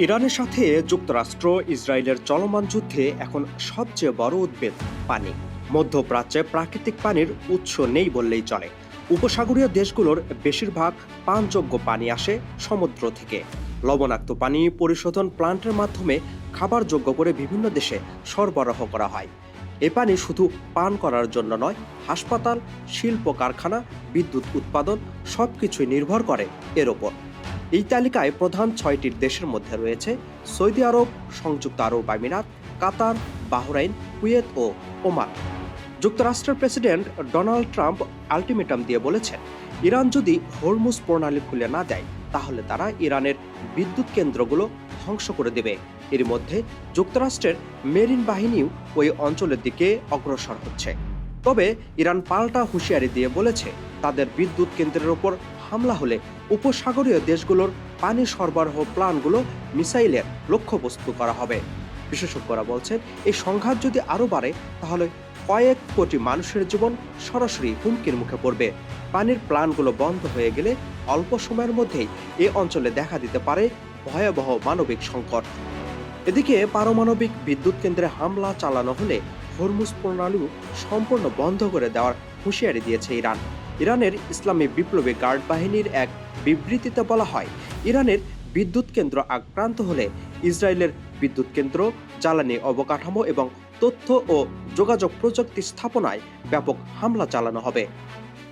ইরানের সাথে যুক্তরাষ্ট্র ইসরায়েলের চলমান যুদ্ধে এখন সবচেয়ে বড় উদ্বেগ পানি। মধ্যপ্রাচ্যে প্রাকৃতিক পানির উৎস নেই বললেই চলে। উপসাগরীয় দেশগুলোর বেশিরভাগ পানযোগ্য পানি আসে সমুদ্র থেকে। লবণাক্ত পানি পরিশোধন প্লান্টের মাধ্যমে খাবারযোগ্য করে বিভিন্ন দেশে সরবরাহ করা হয়। এ পানি শুধু পান করার জন্য নয়, হাসপাতাল, শিল্প কারখানা, বিদ্যুৎ উৎপাদন সবকিছুই নির্ভর করে এর ওপর। এই তালিকায় প্রধান 6টির দেশের মধ্যে রয়েছে সৌদি আরব, সংযুক্ত আরব আমিরাত, কাতার, বাহরাইন, কুয়েত ও ওমান। যুক্তরাষ্ট্রের প্রেসিডেন্ট ডোনাল্ড ট্রাম্প আলটিমেটাম দিয়ে বলেছেন, ইরান যদি হরমুজ প্রণালী খুলে না দেয় তাহলে তারা ইরানের বিদ্যুৎ কেন্দ্রগুলো ধ্বংস করে দেবে। এর মধ্যে যুক্তরাষ্ট্রের মেরিন বাহিনীও ওই অঞ্চলের দিকে অগ্রসর হচ্ছে। তবে ইরান পাল্টা হুঁশিয়ারি দিয়ে বলেছে, তাদের বিদ্যুৎ কেন্দ্রের ওপর হামলা হলে উপসাগরীয় দেশগুলোর পানি সরবরাহ প্ল্যানগুলো মিসাইলের লক্ষ্যবস্তু করা হবে। বিশেষজ্ঞরা বলছেন, এই সংঘাত যদি আরও বাড়ে তাহলে কয়েক কোটি মানুষের জীবন সরাসরি হুমকির মুখে পড়বে। পানির প্ল্যানগুলো বন্ধ হয়ে গেলে অল্প সময়ের মধ্যেই এ অঞ্চলে দেখা দিতে পারে ভয়াবহ মানবিক সংকট। এদিকে পারমাণবিক বিদ্যুৎ কেন্দ্রে হামলা চালানো হলে হরমুজ প্রণালীও সম্পূর্ণ বন্ধ করে দেওয়ার হুঁশিয়ারি দিয়েছে ইরান। ইরানের ইসলামী বিপ্লবী গার্ড বাহিনীর এক বিবৃতিতে বলা হয়, ইরানের বিদ্যুৎ কেন্দ্র আক্রান্ত হলে ইসরায়েলের বিদ্যুৎ কেন্দ্র, জ্বালানি অবকাঠামো এবং তথ্য ও যোগাযোগ প্রযুক্তি স্থাপনায় ব্যাপক হামলা চালানো হবে।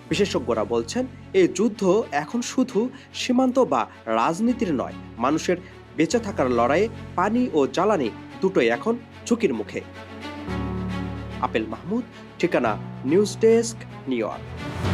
বিশেষজ্ঞরা বলছেন, এই যুদ্ধ এখন শুধু সীমান্ত বা রাজনীতির নয়, মানুষের বেঁচে থাকার লড়াইয়ে পানি ও জ্বালানি দুটোই এখন ঝুঁকির মুখে। আপেল মাহমুদ, ঠিকানা নিউজ ডেস্ক, নিউ ইয়র্ক।